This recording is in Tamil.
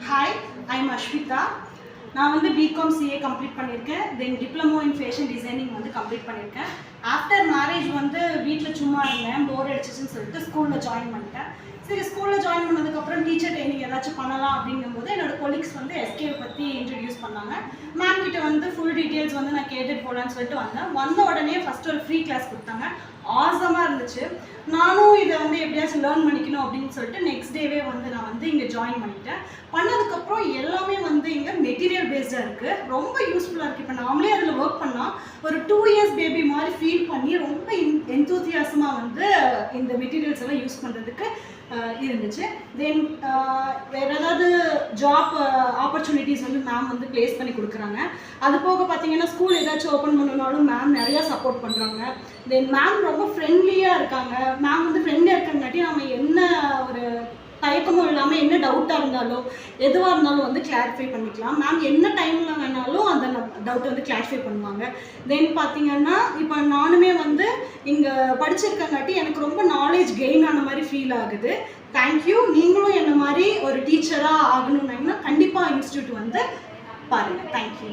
Hi, I'm Ashwita. நான் வந்து பிகாம் சிஏ கம்ப்ளீட் பண்ணியிருக்கேன். தென் டிப்ளமோ இன் ஃபேஷன் டிசைனிங் வந்து கம்ப்ளீட் பண்ணியிருக்கேன். ஆஃப்டர் மேரேஜ் வந்து வீட்டில் சும்மா இருந்தேன், போர் அடிச்சிச்சுன்னு சொல்லிட்டு ஸ்கூலில் ஜாயின் பண்ணிட்டேன். சரி, ஸ்கூலில் ஜாயின் பண்ணதுக்கப்புறம் டீச்சர் ட்ரைனிங் ஏதாச்சும் பண்ணலாம் அப்படிங்கும்போது என்னோட கொலீக்ஸ் வந்து எஸ்கேவை பற்றி இன்ட்ரடியூஸ் பண்ணாங்க. மேம் கிட்ட வந்து ஃபுல் டீட்டெயில்ஸ் வந்து நான் கேட்டுட்டு போகலான்னு சொல்லிட்டு வந்த உடனே ஃபஸ்ட் ஒரு ஃப்ரீ கிளாஸ் கொடுத்தாங்க. ஆசமாக இருந்துச்சு. நானும் இதை வந்து எப்படியாச்சும் லேர்ன் பண்ணிக்கணும் அப்படின்னு சொல்லிட்டு நெக்ஸ்ட் டேவே வந்து நான் வந்து இங்கே ஜாயின் பண்ணிட்டேன். பண்ணதுக்கப்புறம் எல்லாமே வந்து இங்கே மெட்டீரியல் பேஸ்டாக இருக்குது, ரொம்ப யூஸ்ஃபுல்லாக இருக்குது. இப்போ நாமளே அதில் ஒர்க் பண்ணால் ஒரு 2 இயர்ஸ் பேபி மாதிரி ஃபீல் பண்ணி ரொம்ப எந்தூசியாசமாக வந்து இந்த மெட்டீரியல்ஸ் எல்லாம் யூஸ் பண்ணுறதுக்கு இருந்துச்சு. தென் வேறு ஏதாவது ஜாப் ஆப்பர்ச்சுனிட்டிஸ் வந்து மேம் வந்து ப்ளேஸ் பண்ணி கொடுக்குறாங்க. அது போக பார்த்தீங்கன்னா ஸ்கூல் ஏதாச்சும் ஓப்பன் பண்ணணுன்னாலும் மேம் நிறையா சப்போர்ட் பண்ணுறாங்க. தென் மேம் ரொம்ப ஃப்ரெண்ட்லியாக இருக்காங்க. மேம் வந்து ஃப்ரெண்ட்லியாக இருக்கிறங்காட்டி நம்ம என்ன ஒரு தயக்கமும் இல்லாமல் என்ன டவுட்டாக இருந்தாலும் எதுவாக இருந்தாலும் வந்து கிளாரிஃபை பண்ணிக்கலாம். மேம் என்ன டைமில் வேணாலும் அந்த டவுட்டை வந்து கிளாரிஃபை பண்ணுவாங்க. தென் பார்த்தீங்கன்னா இப்போ நானுமே வந்து இங்கே படிச்சிருக்கங்காட்டி எனக்கு ரொம்ப நாலேஜ் கெயின் ஆன மாதிரி ஃபீல் ஆகுது. தேங்க்யூ. நீங்களும் என்ன மாதிரி ஒரு டீச்சராக ஆகணும்னா கண்டிப்பாக இன்ஸ்டியூட் வந்து பாருங்கள். தேங்க்யூ.